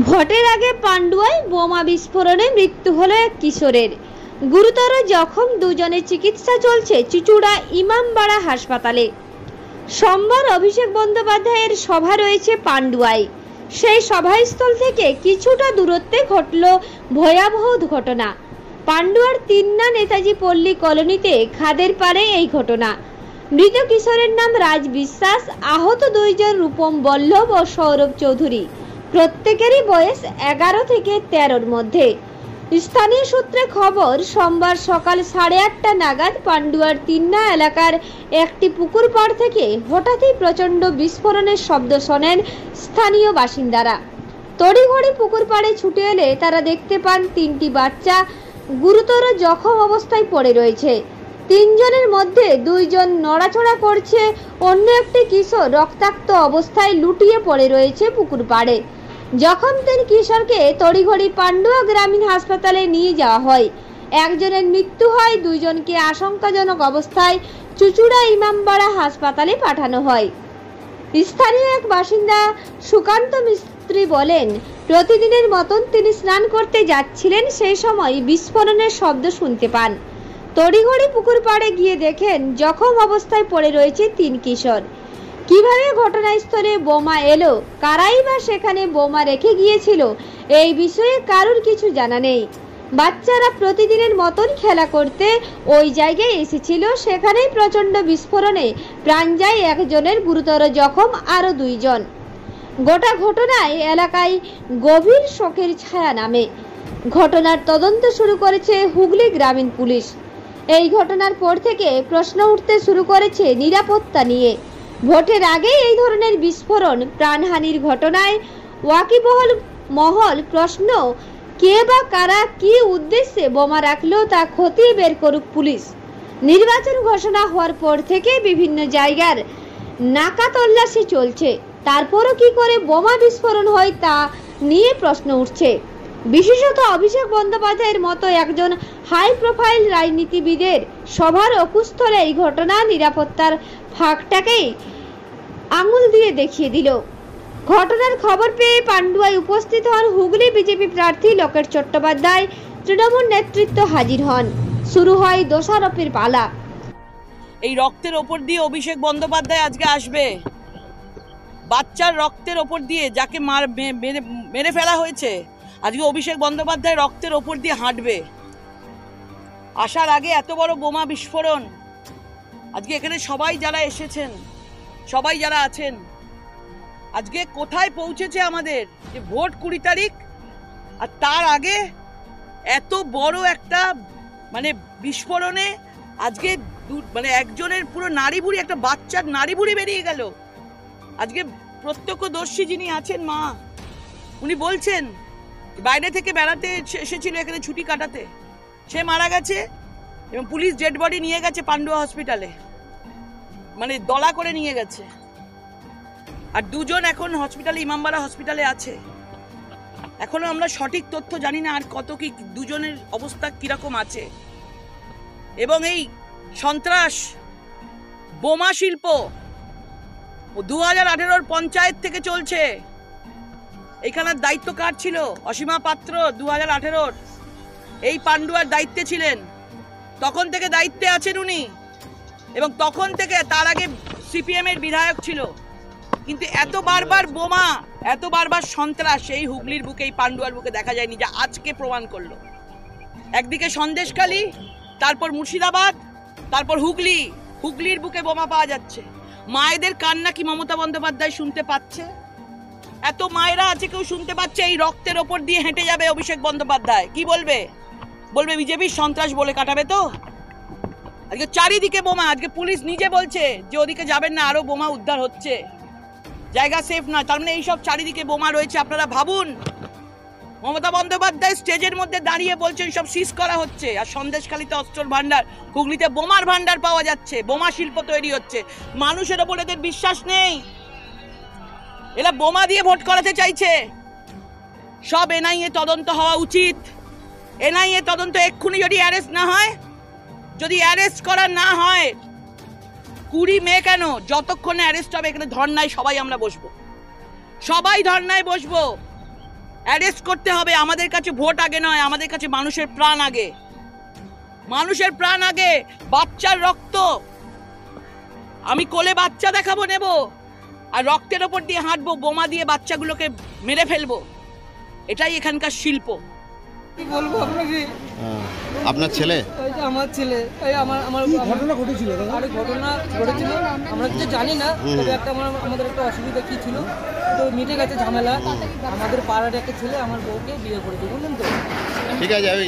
ভোটের আগে পান্ডুয়ায় বোমা বিস্ফোরণে মৃত্যু হলো এক কিশোরের। গুরুতর জখম দুজনের চিকিৎসা চলছে চুচুড়া ইমামবাড়া হাসপাতালে। সোমবার অভিষেক বন্দ্যোপাধ্যায়ের সভা রয়েছে পান্ডুয়ায়। সেই সভাস্থল থেকে কিছুটা দূরত্বে ঘটল ভয়াবহ ঘটনা। পান্ডুয়ার তিন্না নেতাজি পল্লী কলোনিতে খাদের পাড়ে এই ঘটনা। মৃত কিশোরের নাম রাজ বিশ্বাস, আহত দুইজন রূপম বল্লভ ও সৌরভ চৌধুরী। প্রত্যেকেরই বয়স 11 থেকে 13-র মধ্যে। স্থানীয় সূত্রে খবর, সোমবার সকাল 8:30 নাগাদ পান্ডুয়ার তিন্না এলাকার একটি পুকুর পাড় থেকে হঠাৎই প্রচণ্ড বিস্ফোরণের শব্দ শোনেন স্থানীয় বাসিন্দারা। তড়িঘড়ি পুকুর পাড়ে ছুটে এলে তারা দেখতে পান 3টি বাচ্চা গুরুতর জখম অবস্থায় পড়ে রয়েছে। 3 জনের মধ্যে 2 জন নড়াচড়া করছে, অন্য একটি কিশোর রক্তাক্ত অবস্থায় লুটিয়ে পড়ে রয়েছে পুকুর পাড়ে। জখম 3 কিশোরকে তড়িঘড়ি পান্ডুয়া গ্রামীণ হাসপাতালে নিয়ে যাওয়া হয়। একজনের মৃত্যু হয়, 2 জনকে আশঙ্কাজনক অবস্থায় চুচুড়া ইমামবাড়া হাসপাতালে পাঠানো হয়। স্থানীয় এক বাসিন্দা সুকান্ত মিস্ত্রি বলেন, প্রতিদিনের মতন তিনি স্নান করতে যাচ্ছিলেন, সেই সময় বিস্ফোরণের শব্দ শুনতে পান। তড়িঘড়ি পুকুর পাড়ে গিয়ে দেখেন জখম অবস্থায় পড়ে রয়েছে 3 কিশোর। কিভাবে ঘটনাস্থলে বোমা এলো, কারাই বা সেখানে বোমা রেখে গিয়েছিল, এই বিষয়ে কারোর কিছু জানা নেই। বাচ্চারা প্রতিদিনের মতন খেলা করতে ওই জায়গায় এসেছিল, সেখানেই প্রচণ্ড বিস্ফোরণে প্রাণ যায় একজনের, গুরুতর জখম আরও 2 জন। গোটা ঘটনায় এলাকায় গভীর শোকের ছায়া নামে। ঘটনার তদন্ত শুরু করেছে হুগলি গ্রামীণ পুলিশ। এই ঘটনার পর থেকে প্রশ্ন উঠতে শুরু করেছে নিরাপত্তা নিয়ে। ভোটের আগে এই ধরনের বিস্ফোরণ, প্রাণহানির ঘটনায় ওয়াকিবহল মহল প্রশ্ন, কে বা কারা কি উদ্দেশ্যে বোমা রাখলো তা খতিয়ে বের করুক পুলিশ। নির্বাচন ঘোষণা হওয়ার পর থেকে বিভিন্ন জায়গার নাকা তল্লাশি চলছে, তারপরও কি করে বোমা বিস্ফোরণ হয় তা নিয়ে প্রশ্ন উঠছে। বিশেষত অভিষেক বন্দ্যোপাধ্যায়ের মতো একজন হাই প্রোফাইল রাজনীতিবিদের সভার অকুস্থলে এই ঘটনা নিরাপত্তার ফাঁকটাকেই আঙুল দিয়ে দেখিয়ে দিল। ঘটনার খবর পেয়ে পান্ডুয়ায় উপস্থিত হন হুগলি বিজেপি প্রার্থী লোকেশ চট্টোপাধ্যায়, তৃণমূল নেতৃত্ব হাজির হন। শুরু হয় দোষারোপের পালা। এই রক্তের ওপর দিয়ে অভিষেক বন্দ্যোপাধ্যায় আজকে আসবে। বাচ্চার রক্তের ওপর দিয়ে যাকে মেরে ফেলা হয়েছে, আজকে অভিষেক বন্দ্যোপাধ্যায় রক্তের ওপর দিয়ে হাঁটবে। আসার আগে এত বড় বোমা বিস্ফোরণ, আজকে এখানে সবাই যারা এসেছেন, সবাই যারা আছেন, আজকে কোথায় পৌঁছেছে আমাদের যে ভোট 20 তারিখ, আর তার আগে এত বড় একটা বিস্ফোরণে আজকে একজনের পুরো নাড়ি ভুড়ি, একটা বাচ্চার নাড়ি ভুড়ি বেরিয়ে গেল। আজকে প্রত্যক্ষদর্শী যিনি আছেন মা, উনি বলছেন বাইরে থেকে বেড়াতে এসেছিল এখানে ছুটি কাটাতে, সে মারা গেছে এবং পুলিশ ডেড বডি নিয়ে গেছে পান্ডুয়া হসপিটালে, দলা করে নিয়ে গেছে। আর 2 জন এখন হসপিটালে, ইমামবাড়া হসপিটালে আছে। এখনো আমরা সঠিক তথ্য জানি না আর কত কি 2 জনের অবস্থা কিরকম আছে। এবং এই সন্ত্রাস বোমা শিল্প 2018-র পঞ্চায়েত থেকে চলছে। এইখানের দায়িত্ব কার ছিল? অসীমা পাত্র 2018-র এই পান্ডুয়ার দায়িত্বে ছিলেন, তখন থেকে দায়িত্বে আছেন উনি, এবং তখন থেকে তার আগে সিপিএম এর বিধায়ক ছিল। কিন্তু এত বারবার বোমা, এত বারবার সন্ত্রাস এই হুগলির বুকে, এই পান্ডুয়ার বুকে দেখা যায়নি, যা আজকে প্রমাণ করলো। একদিকে সন্দেশখালী, তারপর মুর্শিদাবাদ, তারপর হুগলির বুকে বোমা পাওয়া যাচ্ছে। মায়েদের কান্না কি মমতা বন্দ্যোপাধ্যায় শুনতে পাচ্ছে? এত মায়েরা আছে, কেউ শুনতে পাচ্ছে? এই রক্তের ওপর দিয়ে হেঁটে যাবে অভিষেক বন্দ্যোপাধ্যায়, কি বলবে? বিজেপির সন্ত্রাস বলে কাটাবে তো? আজকে চারিদিকে বোমা। আজকে পুলিশ নিজে বলছে যে ওদিকে যাবেন না, আরো বোমা উদ্ধার হচ্ছে, জায়গা সেফ নয়। তার মানে এইসব চারিদিকে বোমা রয়েছে। আপনারা ভাবুন, মমতা বন্দ্যোপাধ্যায় স্টেজের মধ্যে দাঁড়িয়ে বলছেন সব সিজ করা হচ্ছে, আর সন্দেশখালীতে অস্ত্রের ভান্ডার, হুগলিতে বোমার ভান্ডার পাওয়া যাচ্ছে, বোমা শিল্প তৈরি হচ্ছে। মানুষের ওপর এদের বিশ্বাস নেই, এরা বোমা দিয়ে ভোট করাতে চাইছে। সব এনআইএ তদন্ত হওয়া উচিত। এনআইএ তদন্ত এক্ষুনি যদি অ্যারেস্ট না হয়, যদি অ্যারেস্ট করা না হয়, 20 মে কেন, যতক্ষণে অ্যারেস্ট হবে এখানে ধর্নায় সবাই আমরা বসবো, সবাই ধর্নায় বসবো। অ্যারেস্ট করতে হবে। আমাদের কাছে ভোট আগে নয়, আমাদের কাছে মানুষের প্রাণ আগে, মানুষের প্রাণ আগে, বাচ্চার রক্ত। আমি কোলে বাচ্চা দেখাবো, নেব, আর রক্তের ওপর দিয়ে হাঁটবো, বোমা দিয়ে বাচ্চাগুলোকে মেরে ফেলবো। এটাই এখানকার শিল্প। কি বলবো আপনাকে? আপনার ছেলে? ওই যে আমার ছেলে, ওই আমার ঘটনা ঘটেছিল। আরে ঘটনা ঘটেছিল আমরা কিছু জানি না, তবে একটা আমাদের একটা অসুবিধা কি ছিল, তো মিটে গেছে ঝামেলা। আমাদের পাড়ার একটা ছেলে আমার বউকে বিয়ে করেছে, বুঝলেন তো? ঠিক আছে। আমি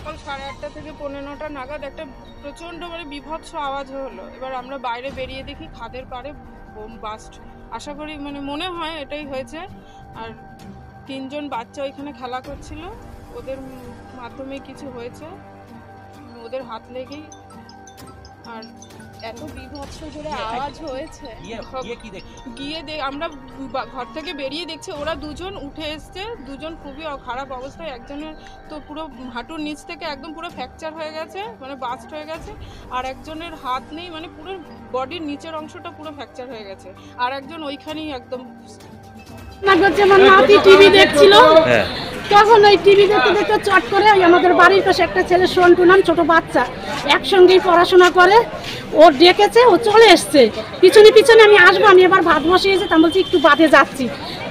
সকাল 8:30 থেকে 9:30 নাগাদ একটা প্রচণ্ড মানে বিভৎস আওয়াজ হলো। এবার আমরা বাইরে বেরিয়ে দেখি খাদের পাড়ে বোম বাস্ট। আশা করি মানে মনে হয় এটাই হয়েছে। আর 3জন বাচ্চা ওইখানে খেলা করছিল, ওদের মাধ্যমে কিছু হয়েছে, ওদের হাত লেগেই। আর এত বিভৎস জোরে আওয়াজ হয়েছে, গিয়ে আমরা ঘর থেকে বেরিয়ে দেখছি ওরা 2জন উঠে এসছে, 2জন খুবই খারাপ অবস্থায়। একজনের তো পুরো হাঁটুর নিচ থেকে একদম পুরো ফ্র্যাকচার হয়ে গেছে, মানে বাস্ট হয়ে গেছে। আর একজনের হাত নেই, মানে পুরো বডির নিচের অংশটা পুরো ফ্র্যাকচার হয়ে গেছে। আর একজন ওইখানেই একদম টিভি দেখছিল, তখন ওই টিভি দেখতে দেখতে চট করে আমাদের বাড়ির পাশে একটা ছেলে সন্টু নাম, ছোট বাচ্চা, একসঙ্গেই পড়াশোনা করে, ও ডেকেছে, ও চলে এসছে পিছনে পিছনে। আমি আসবো, আমি এবার ভাত বসিয়েছি, তা বলছি একটু বাদে যাচ্ছি,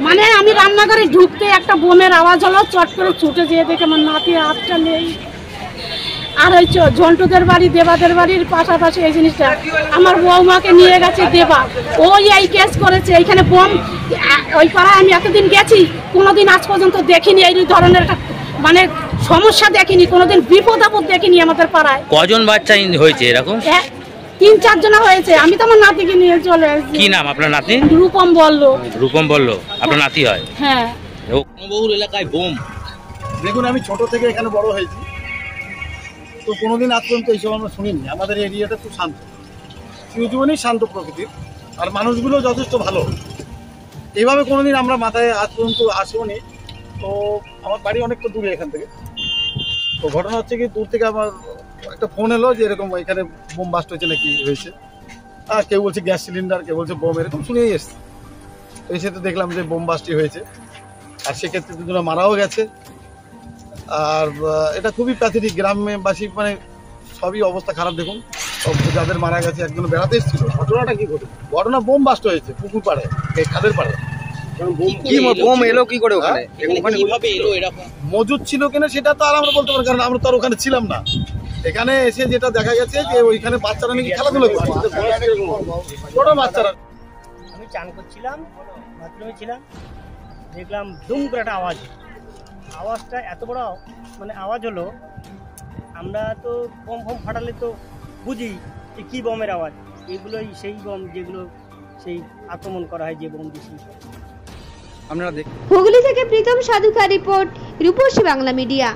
মানে আমি রান্নাঘরে ঢুকতে একটা বোমের আওয়াজ হলো, চট করে ছুটে যেয়ে দেখে আমার নাতি হাতটা নেই। আর ওই ঝন্টুদের বাড়ি, দেবাদের বাড়ির পাশাপাশি এই জিনিসটা আমার বৌমাকে নিয়ে গেছে দেবা, ওই এই কেস করেছে। এইখানে বোম ওই পাড়ায় আমি এতদিন গেছি, কোনোদিন আজ পর্যন্ত দেখিনি এই ধরনের মানে সমস্যা, দেখিনি কোনোদিন, বিপদ আপদ দেখিনি আমাদের পাড়ায়। কজন বাচ্চা হয়েছে এরকম? 3-4 জন হয়েছে। আমি তো আমার নাতিকে নিয়ে চলে এসেছি। কি নাম আপনার নাতি? রূপম বলল। রূপম বলল আপনার নাতি হয়? হ্যাঁ। বহুল এলাকায় বোম। দেখুন, আমি ছোট থেকে এখানে বড় হয়েছি, তো কোনোদিন আজ পর্যন্ত এইসব আমরা শুনিনি। আমাদের এরিয়াটা খুব শান্ত, জীবনই শান্ত প্রকৃতির, আর মানুষগুলো যথেষ্ট ভালো। এইভাবে কোনোদিন আমরা মাথায় আজ পর্যন্ত আসিওনি। তো আমার বাড়ি অনেকটা দূরে এখান থেকে। তো ঘটনা হচ্ছে কি, দূর থেকে আমার একটা ফোন এলো যে এরকম এখানে বোম বাস্ট হয়েছে, নাকি হয়েছে। আর কেউ বলছে গ্যাস সিলিন্ডার, কেউ বলছে বোম, এরকম শুনেই এসছে। তো এসে তো দেখলাম যে বোম বাস্টই হয়েছে, আর সেক্ষেত্রে 2 জনা মারাও গেছে। আর এটা খুবই প্যাথেটিক, গ্রামবাসী মানে সবই অবস্থা খারাপ। দেখুন, যাদের মারা গেছে, একজন বেড়াতে এসেছিল। ঘটনাটা কি ঘটে? ঘটনা বোম বাস্ট হয়েছে পুকুর পাড়ে, এই খাদের পাড়ে। মজুদ ছিল কিনা সেটা তো আর আমরা বলতে পারি, কারণ আমরা তো আর ওখানে ছিলাম না। এখানে এসে যেটা দেখা গেছে যে ওইখানে বাচ্চারা নাকি খেলাধুলা করছে, ছোট বাচ্চারা। আমি চান করছিলাম, বাথরুমে ছিলাম, দেখলাম দুম করে একটা আওয়াজটা এত বড় মানে আওয়াজ হলো। আমরা তো বোম ফাটালে তো বুঝি যে কী বোমের আওয়াজ। এগুলোই সেই বোম যেগুলো সেই আক্রমণ করা হয়, যে বোম বেশি। হুগলি থেকে প্রীতম সাধুকা রিপোর্ট, রূপসী বাংলা মিডিয়া।